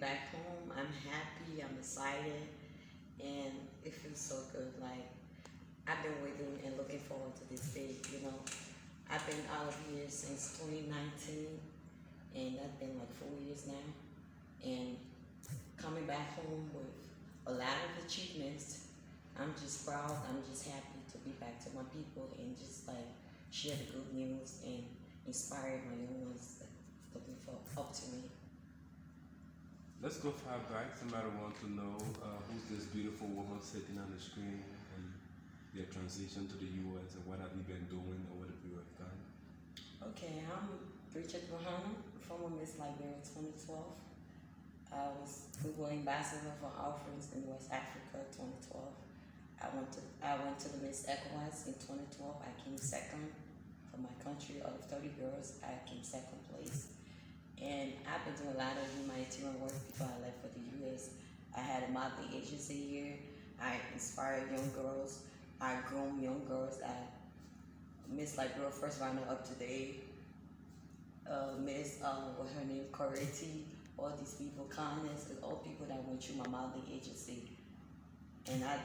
back home. I'm happy, I'm excited, and it feels so good. Like, I've been waiting and looking forward to this day, you know. I've been out of here since 2019, and that's been like 4 years now. And coming back home with a lot of achievements, I'm just proud, I'm just happy to be back to my people and just like share the good news and inspire my young ones that looking for up to me. Let's go far back. Somebody want to know who's this beautiful woman sitting on the screen and your transition to the U.S. and what have you been doing or what have you done? Okay, I'm Brigitte Rouhana, former Miss Liberia 2012. I was Google Ambassador for Orphans in West Africa 2012. I went to the Miss ECOWAS in 2012. I came second for my country. Out of 30 girls, I came second place. And I've been doing a lot of humanitarian work before I left for the U.S. I had a modeling agency here. I inspired young girls. I groom young girls. I Miss Liberia first runner up to date. Miss, what her name, Corretti, all these people, kindness, all people that went through my modeling agency. And I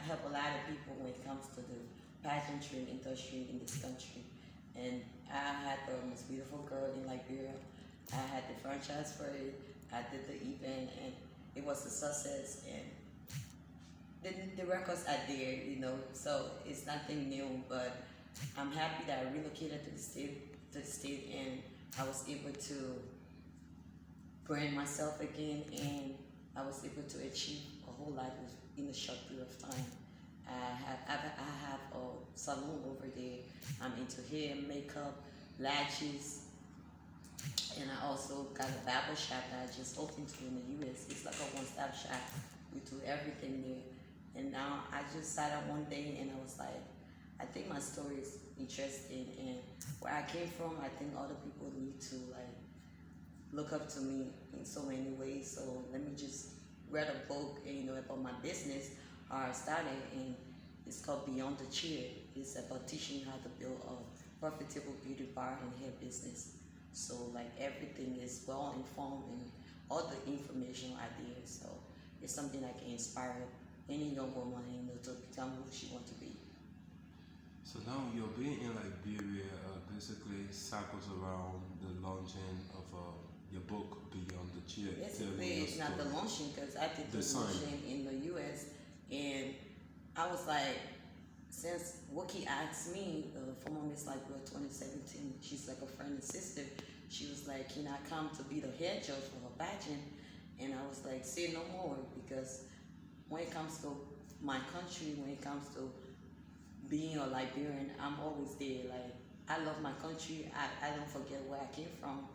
help a lot of people when it comes to the pageantry industry in this country. And I had the most beautiful girl in Liberia. I had the franchise for it. I did the event, and it was a success. And the records are there, you know. So it's nothing new, but I'm happy that I relocated to the state, and I was able to brand myself again, and I was able to achieve a whole lot in a short period of time. I have a salon over there. I'm into hair, makeup, lashes, and I also got a barber shop that I just opened to in the U.S. It's like a one-stop shop. We do everything there. And now I just sat up one day and I was like, I think my story is interesting, and where I came from, I think other people need to like look up to me in so many ways. So let me just read a book, and, you know, about my business, how I started, and it's called Beyond the Chair. It's about teaching you how to build a profitable beauty bar and hair business. So like everything is well informed and all the information are there. So it's something that can inspire any young woman, you know, to become who she wants to be. So now you're being in Liberia basically circles around the launching of your book Beyond the Chair. Basically, it's not the launching, because I did the launching in the U.S. and I was like, since Wookie asked me, former Miss Liberia 2017, she's like a friend and sister, she was like, can I come to be the head judge for her pageant? And I was like, say no more, because when it comes to my country, when it comes to being a Liberian, I'm always there. Like, I love my country. I don't forget where I came from,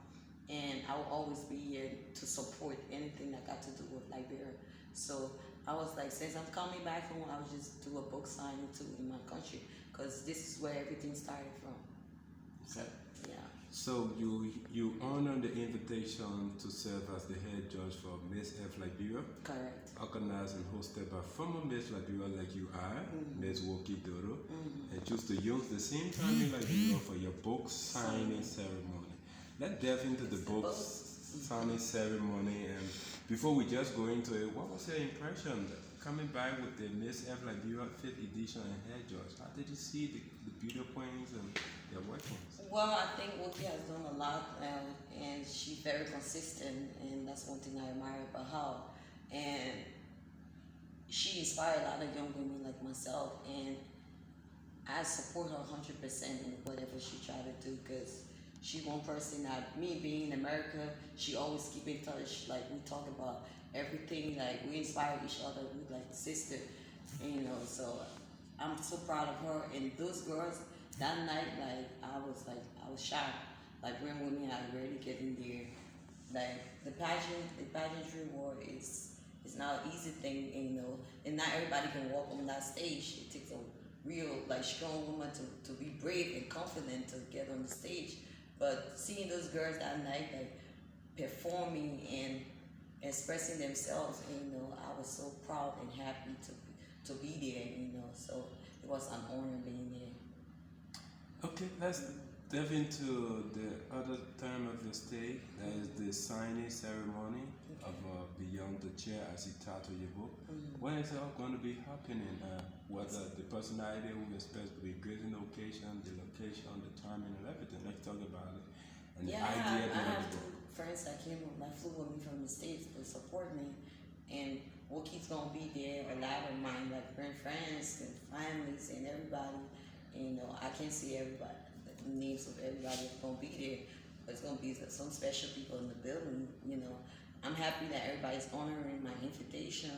and I will always be here to support anything that got to do with Liberia. So I was like, since I'm coming back home, I would just do a book signing too in my country, because this is where everything started from. So, yeah. So you honor the invitation to serve as the head judge for Miss F Liberia. Correct. Organized and hosted by former Miss Liberia like you are, Miss Woki Dodo, and choose to use the same time in Liberia for your book signing ceremony. Let's delve into the book signing ceremony, and before we just go into it, what was your impression coming back with the Miss F Liberia 5th edition and head judge? How did you see the beauty queens and their workings? Well, I think Wookie has done a lot, and she's very consistent, and that's one thing I admire about her. And she inspired a lot of young women like myself, and I support her 100% in whatever she tried to do, because she one person that, me being in America, she always keep in touch. Like, we talk about everything, like we inspire each other, we like sister, and, you know, so I'm so proud of her. And those girls, that night, I was shocked. Like, when women are really getting there. Like, the pageantry war is not an easy thing, and, you know, and not everybody can walk on that stage. It takes a real, like, strong woman to be brave and confident to get on the stage. But seeing those girls that night, like, performing and expressing themselves, and, you know, I was so proud and happy to be there, you know. So it was an honor being there. Okay, let's delve into the other time of the stay. That is the signing ceremony of chair as he titled your book. When is it all going to be happening? Whether the personality who is supposed to be gracing the occasion, the location, the timing, and everything. Let's talk about it. And Yeah, the idea I behind have the two book. friends that came with my flew with me from the States to support me. And Wookie's gonna be there, a lot of mine, like friends and families and everybody. And, I can't see everybody, the names of everybody that's gonna be there, but it's gonna be some special people in the building. I'm happy that everybody's honoring my invitation.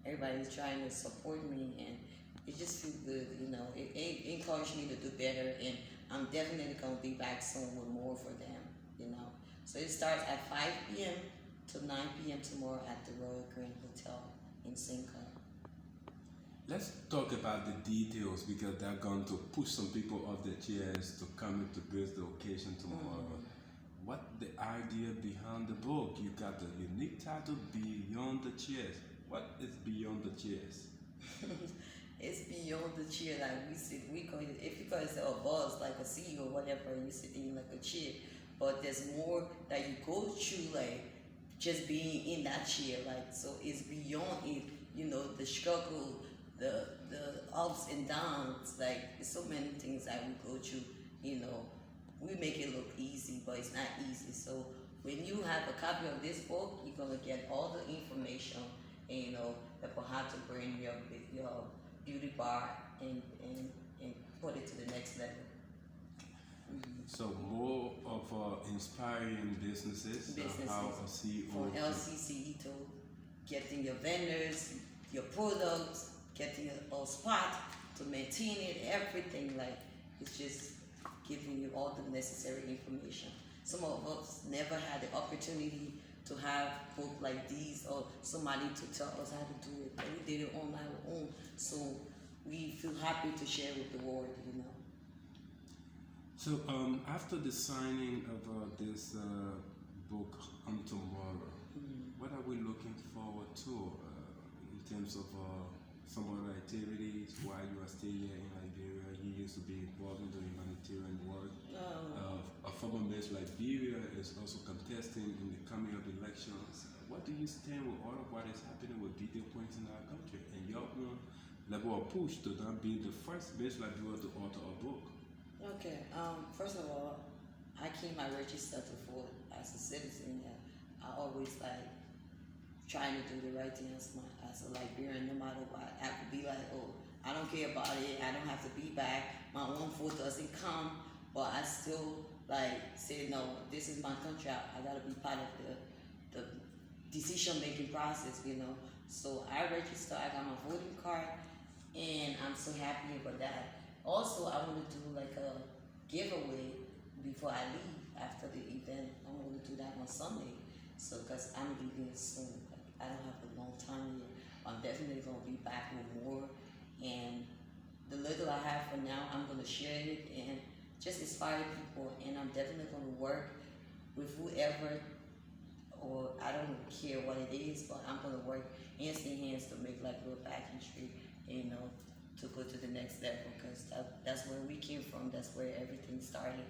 Everybody's trying to support me, and it just feels good. It encouraged me to do better, and I'm definitely gonna be back soon with more for them. So it starts at 5 p.m. to 9 p.m. tomorrow at the Royal Grand Hotel in St. Clair. Let's talk about the details because they're going to push some people off their chairs to come to grace the occasion tomorrow. What the idea behind the book? You got the unique title, Beyond the Chairs. What is beyond the chairs? It's beyond the chair. Like we call it, if you call it a buzz, like a seat or whatever, you sit in like a chair. But there's more that you go through, like just being in that chair. Like, so it's beyond it. The struggle, the ups and downs. Like, there's so many things that we go through. We make it look easy, but it's not easy. So when you have a copy of this book, you're gonna get all the information, and that will have to bring your beauty bar and put it to the next level. So more of inspiring businesses, how a CEO from LCC to getting your vendors, your products, getting a spot to maintain it, everything. Like, it's just giving you all the necessary information. Some of us never had the opportunity to have book like these or somebody to tell us how to do it, but we did it on our own. So we feel happy to share with the world. So after the signing of this book on tomorrow, what are we looking forward to in terms of some other activities while you are still here in Liberia? You used to be involved in the humanitarian work. A former Miss Liberia is also contesting in the coming of elections. What do you stand with all of what is happening with video points in our country and your own level of push to not be the first Miss Liberia to author a book? Okay. First of all, I keep my register to vote as a citizen. I always trying to do the right thing as a Liberian, no matter what. I could be like, oh, I don't care about it. I don't have to be back. My own vote doesn't come, but I still say no. This is my country. I gotta be part of the decision making process. So I register. I got my voting card, and I'm so happy about that. Also, I want to do a giveaway before I leave after the event. I'm going to do that on Sunday. So, because I'm leaving soon. I don't have a long time here. I'm definitely going to be back with more. And the little I have for now, I'm going to share it and just inspire people. And I'm definitely going to work with whoever, or I don't care what it is, but I'm going to work hands in hands to make Liberia Black history, to go to the next level, because that's where we came from. That's where everything started,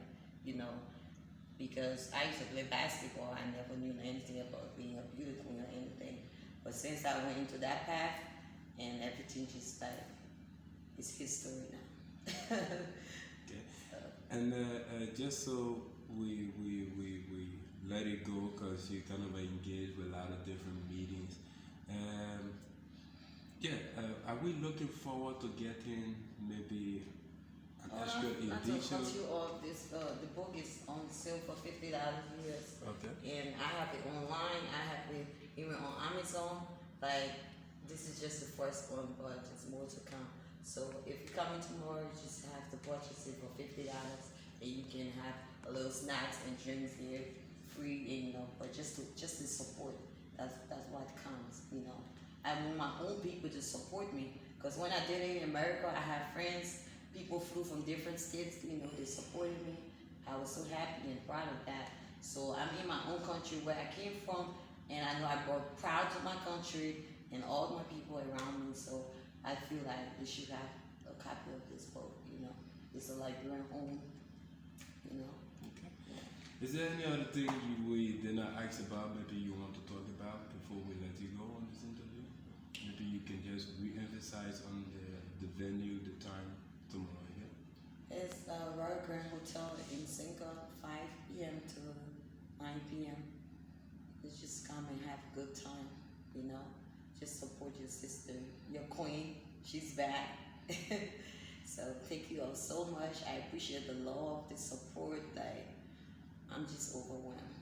because I used to play basketball. I never knew anything about being a beauty queen or anything. But since I went into that path, and everything just it's history now. Okay. And just so we let it go, because you kind of engaged with a lot of different meetings. Are we looking forward to getting maybe an extra edition? The book is on sale for $50 US. Okay. And I have it online. I have it even on Amazon. This is just the first one, but there's more to come. So if you're coming tomorrow, you just have to purchase it for $50, and you can have a little snacks and drinks here free, but just to support. That's what counts. I want my own people to support me, because when I did it in America, I had friends. People flew from different states. They supported me. I was so happy and proud of that. So I'm in my own country where I came from, and I know I brought proud to my country and all my people around me. So I feel like they should have a copy of this book. It's a Liberian home. Okay. Is there any other thing we did not ask about, maybe you want to talk about before we let you go on this can just re-emphasize on the venue, the time tomorrow. Yeah. It's Royal Grand Hotel in Cinco, 5 p.m. to 9 p.m. Let's just come and have a good time, you know. Just support your sister, your queen. She's back. So thank you all so much. I appreciate the love, the support. I'm just overwhelmed.